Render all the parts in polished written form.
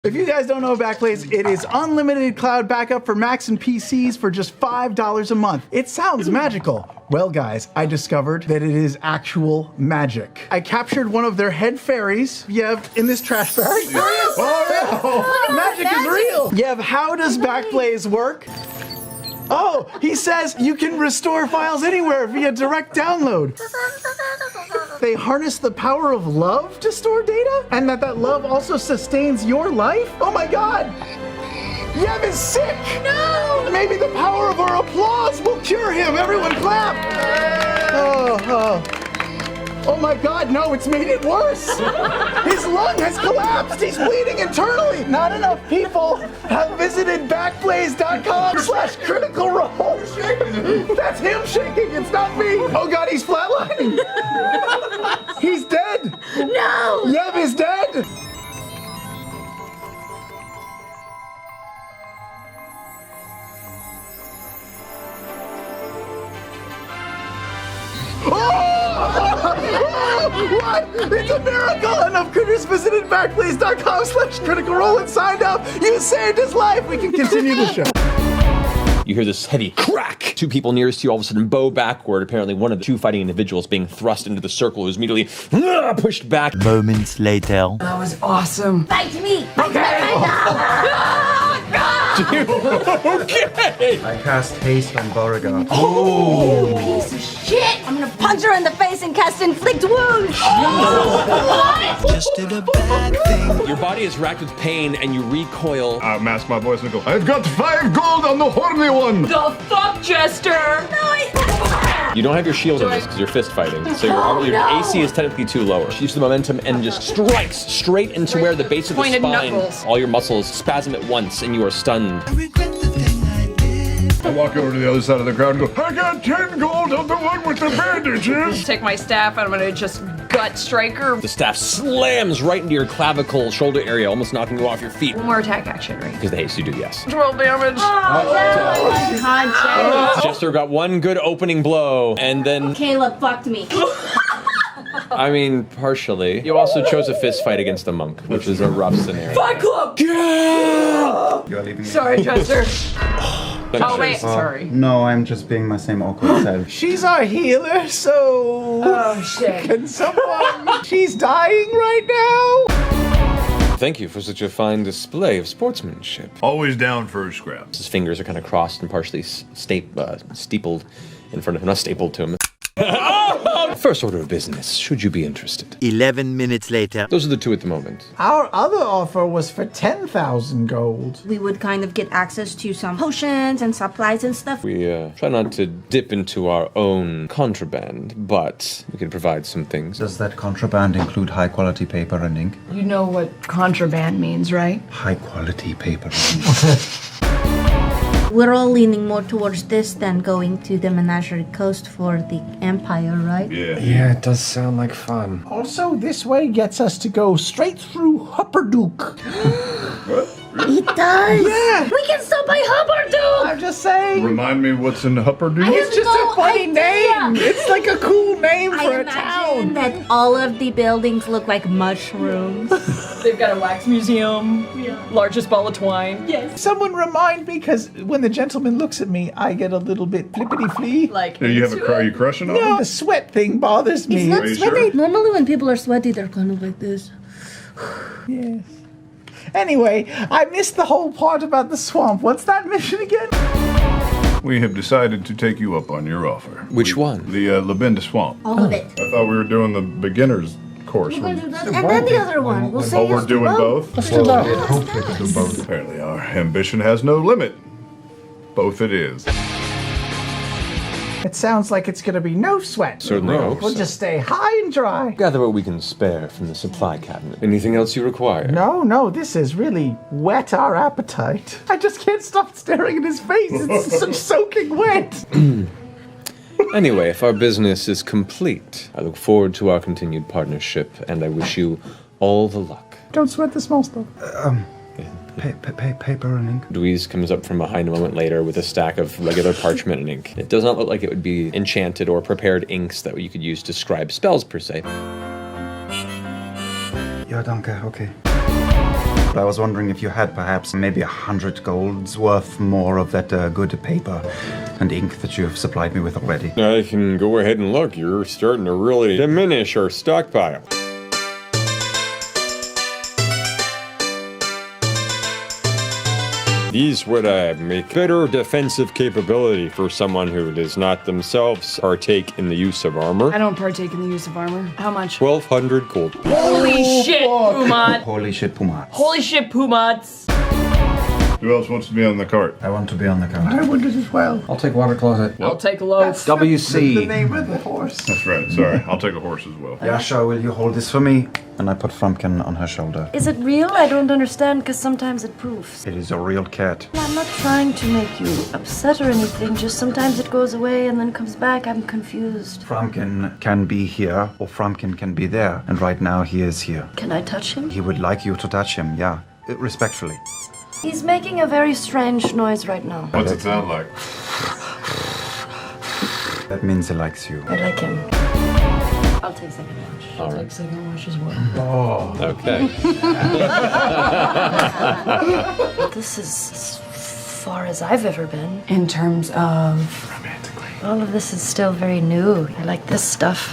If you guys don't know Backblaze, it is unlimited cloud backup for Macs and PCs for just $5 a month. It sounds magical. Well, guys, I discovered that it is actual magic. I captured one of their head fairies. You have in this trash bag. Oh, no. Magic is real. You have how does Backblaze work? Oh, he says you can restore files anywhere via direct download. They harness the power of love to store data, and that love also sustains your life? Oh my God! Yev is sick! No! Maybe the power of our applause will cure him. Everyone clap! Oh my God, no, it's made it worse. His lung has collapsed. He's bleeding internally. Not enough people have visited backblaze.com/critical role. That's him shaking, it's not me. Oh God, he's flatlining. He's dead. No! Yev is dead. What? It's a miracle! Enough critters visited backblaze.com/critical role and signed up. You saved his life. We can continue the show. You hear this heavy crack. Two people nearest you all of a sudden bow backward. Apparently one of the two fighting individuals being thrust into the circle who's immediately pushed back. Moments later. That was awesome. Fight me! Okay. Okay! I cast haste on Beauregard. Oh, piece of shit! I'm gonna punch her in the face and cast inflict wounds. What? Just did a bad thing. Your body is racked with pain and you recoil. I mask my voice and go, I've got 5 gold on the horny one! The fuck, Jester? You don't have your shield in this because you're fist fighting, so your AC is technically too lower. She uses the momentum and just strikes straight into where the base of the Pointed spine. knuckles. All your muscles spasm at once and you are stunned. I regret the thing I did. I walk over to the other side of the crowd and go, I got 10 gold on the one with the bandages! Take my staff and I'm gonna just gut strike her. The staff slams right into your clavicle, shoulder area, almost knocking you off your feet. One more attack action, right? Because the haste you do, yes. 12 damage. Jester got one good opening blow, and then, Caleb fucked me. I mean, partially. You also chose a fist fight against a monk, which is a rough scenario. Fight Club! You're leaving me. Sorry, Jester. But Oh, wait. Sorry. No, I'm just being my same awkward self. She's our healer, so Oh, shit. can someone? She's dying right now. Thank you for such a fine display of sportsmanship. Always down for a scrap. His fingers are kind of crossed and partially steepled in front of him, not stapled to him. First order of business, should you be interested. 11 minutes later. Those are the two at the moment. Our other offer was for 10,000 gold. We would kind of get access to some potions and supplies and stuff. We try not to dip into our own contraband, but we can provide some things. Does that contraband include high quality paper and ink? You know what contraband means, right? High quality paper and ink. We're all leaning more towards this than going to the Menagerie Coast for the Empire, right? Yeah. It does sound like fun. Also, this way gets us to go straight through Hupperdook. It does! Yeah. We can stop by Hupperdook! I'm just saying. Remind me what's in Hupperdook? It's just no a funny idea. name. It's like a cool name I for a imagine town. that all of the buildings look like mushrooms. They've got a wax museum. Yeah. Largest ball of twine. Yes. Someone remind me, because when the gentleman looks at me, I get a little bit flippity-flea. Like, You have are you crushing on No, him? the sweat thing bothers me. It's not Are you sweaty. sure? Normally when people are sweaty, they're kind of like this. Yes. Anyway, I missed the whole part about the swamp. What's that mission again? We have decided to take you up on your offer. Which one? The Labinda Swamp. All of it. I thought we were doing the beginner's course. We're gonna do that. And then the other one. We'll say Oh, yes we're to doing both? Let's do that. Hope we can do both. Apparently our ambition has no limit. Both it is. It sounds like it's gonna be no sweat. Certainly hope We'll so. just stay high and dry. Gather what we can spare from the supply cabinet. Anything else you require? No, this has really whet our appetite. I just can't stop staring at his face. It's such soaking wet. Anyway, if our business is complete, I look forward to our continued partnership, and I wish you all the luck. Don't sweat the small stuff. Paper and ink. Louise comes up from behind a moment later with a stack of regular parchment and ink. It does not look like it would be enchanted or prepared inks that you could use to scribe spells, per se. Ja, danke, okay. I was wondering if you had perhaps maybe 100 golds worth more of that good paper and ink that you have supplied me with already. I can go ahead and look. You're starting to really diminish our stockpile. These would make better defensive capability for someone who does not themselves partake in the use of armor. I don't partake in the use of armor. How much? 1,200 gold. Holy shit, Pumat! Holy shit, Pumat. Holy shit, Pumats! Who else wants to be on the cart? I want to be on the cart. I would as well. I'll take water closet. I'll take a loaf. The WC. name of the horse. That's right. Sorry. I'll take a horse as well. Yasha, will you hold this for me? And I put Frumpkin on her shoulder. Is it real? I don't understand, because sometimes it proves. It is a real cat. I'm not trying to make you upset or anything, just sometimes it goes away and then comes back. I'm confused. Frumpkin can be here, or Frumpkin can be there. And right now he is here. Can I touch him? He would like you to touch him, yeah. Respectfully. He's making a very strange noise right now. What's it sound like? That means he likes you. I like him. I'll take second watch. All right. Take second watch as well. Okay. This is as far as I've ever been. In terms of... All of this is still very new. I like this stuff.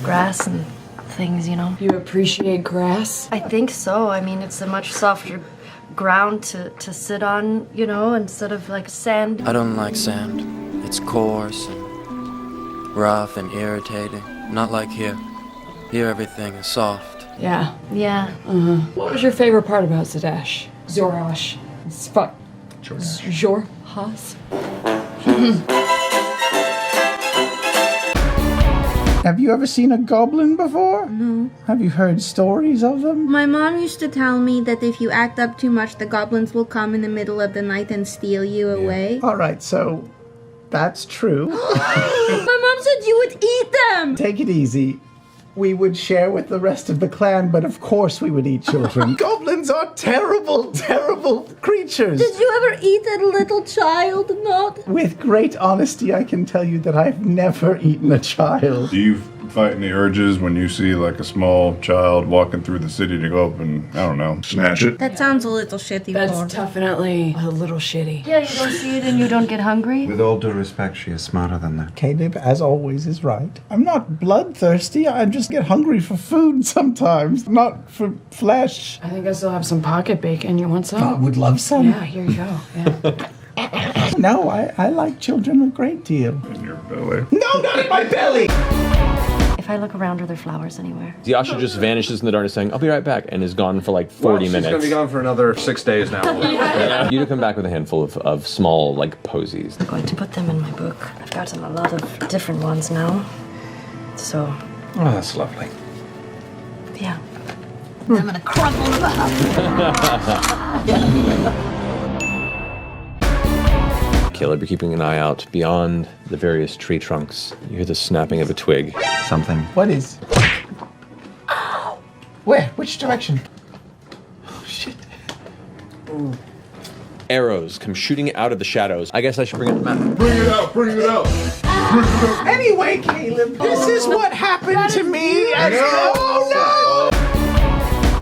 Grass and things, you know. You appreciate grass? I think so. I mean, it's a much softer ground to sit on, you know, instead of like sand. I don't like sand. It's coarse and rough and irritating. Not like here. Here everything is soft. Yeah. Yeah. What was your favorite part about Zadash? Zorash. Fuck. Jorhas? Have you ever seen a goblin before? No. Have you heard stories of them? My mom used to tell me that if you act up too much, the goblins will come in the middle of the night and steal you away. All right, so that's true. My mom said you would eat them! Take it easy. We would share with the rest of the clan, but of course we would eat children. Goblins are terrible, terrible creatures. Did you ever eat a little child? Not. With great honesty, I can tell you that I've never eaten a child. Do you fight any urges when you see like a small child walking through the city to go up and, I don't know, snatch it? That sounds a little shitty. That's for. definitely a little shitty. Yeah, you don't see it and you don't get hungry. With all due respect, she is smarter than that. Caleb, as always, is right. I'm not bloodthirsty. I just get hungry for food sometimes, not for flesh. I think I still have some pocket bacon. You want some? I would love some. Yeah, here you go. Yeah. No, I like children a great deal. In your belly. No, not in my belly! If I look around, are there flowers anywhere? Yasha just vanishes in the darkness saying, I'll be right back, and is gone for like 40 minutes. She's gonna be gone for another 6 days now. You come back with a handful of small, like, posies. I'm going to put them in my book. I've gotten a lot of different ones now. So, Oh, that's lovely. yeah. I'm gonna crumple them up. Caleb, you're keeping an eye out beyond the various tree trunks. You hear the snapping of a twig. Something. What is? Ow! Where? Which direction? Oh, shit. Arrows come shooting out of the shadows. I guess I should bring up the map. Bring it out! Bring it out! Anyway, Caleb, this is what happened to me. Oh, no!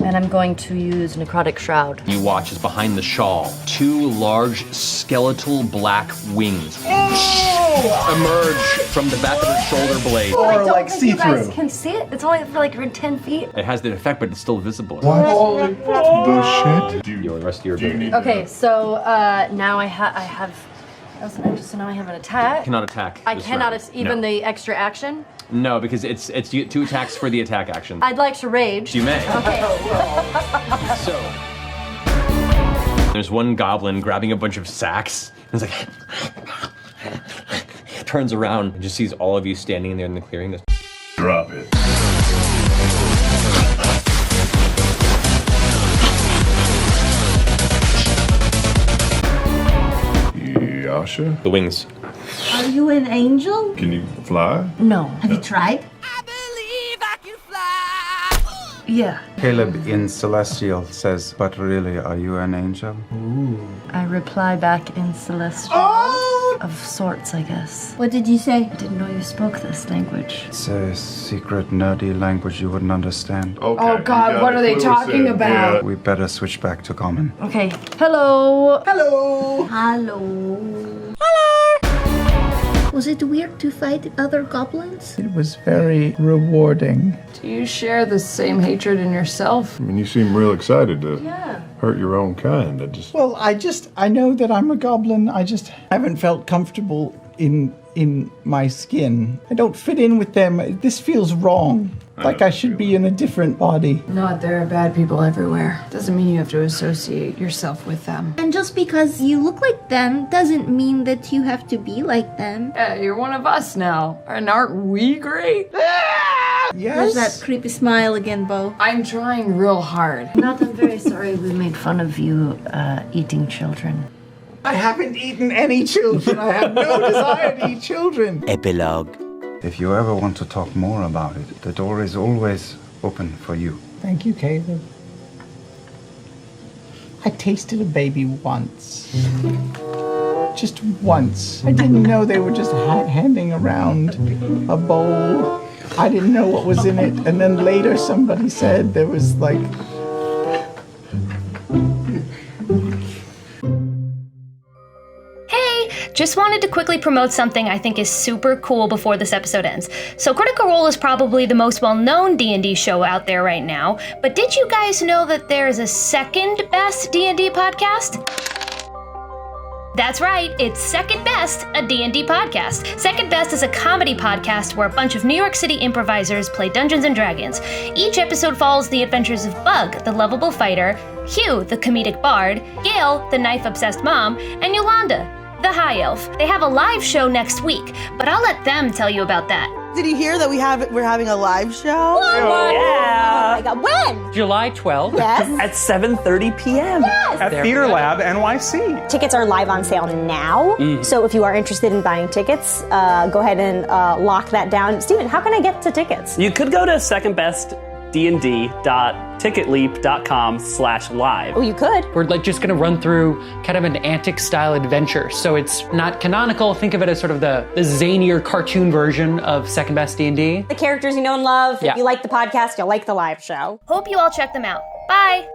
And I'm going to use Necrotic Shroud. You watch as behind the shawl, two large skeletal black wings emerge from the back of her shoulder blade. Or I don't like think you guys see-through. can see it. It's only for like 10 feet. It has the effect, but it's still visible. Holy the shit! You'll rest of your ability. Okay, so now I have. So now I have an attack. Cannot attack. I this cannot round. even No. the extra action. No, because it's 2 attacks for the attack action. I'd like to rage. You may. Okay. So there's one goblin grabbing a bunch of sacks. And it's like turns around and just sees all of you standing there in the clearing. Goes, Drop it. Yasha? the wings. Are you an angel? Can you fly? No. Have you tried? Yeah. Caleb in Celestial says, but really, are you an angel? I reply back in Celestial. Oh, of sorts, I guess. What did you say? I didn't know you spoke this language. It's a secret, nerdy language you wouldn't understand. Okay, Oh God, what are they talking about? We better switch back to common. Okay. Hello. Hello! Hello. Was it weird to fight other goblins? It was very rewarding. Do you share the same hatred in yourself? I mean, you seem real excited to Yeah. hurt your own kind. Well, I know that I'm a goblin. I just haven't felt comfortable in my skin. I don't fit in with them. This feels wrong. Like I should be in a different body. Not there are bad people everywhere. Doesn't mean you have to associate yourself with them. And just because you look like them doesn't mean that you have to be like them. Yeah, you're one of us now. And aren't we great? There's that creepy smile again, Bo. I'm trying real hard. Not, I'm very sorry we made fun of you eating children. I haven't eaten any children. I have no desire to eat children. Epilogue. If you ever want to talk more about it, the door is always open for you. Thank you, Caleb. I tasted a baby once. Just once. I didn't know they were just handing around a bowl. I didn't know what was in it. And then later somebody said there was like... Just wanted to quickly promote something I think is super cool before this episode ends. So Critical Role is probably the most well-known D&D show out there right now, but did you guys know that there is a second best D&D podcast? That's right, it's Second Best, a D&D podcast. Second Best is a comedy podcast where a bunch of New York City improvisers play Dungeons & Dragons. Each episode follows the adventures of Bug, the lovable fighter, Hugh, the comedic bard, Gail, the knife-obsessed mom, and Yolanda, the high elf. They have a live show next week, but I'll let them tell you about that. Did you hear that we're having a live show? Yeah. Oh my God, when? July 12th Yes. at 7:30 p.m. Yes. At Theater Lab NYC. Tickets are live on sale now, so if you are interested in buying tickets, go ahead and lock that down. Steven, how can I get to tickets? You could go to secondbestdnd.ticketleap.com/live. Oh, you could. We're just going to run through kind of an antic style adventure. So it's not canonical. Think of it as sort of the zanier cartoon version of Second Best D&D. The characters you know and love. Yeah. If you like the podcast, you'll like the live show. Hope you all check them out. Bye!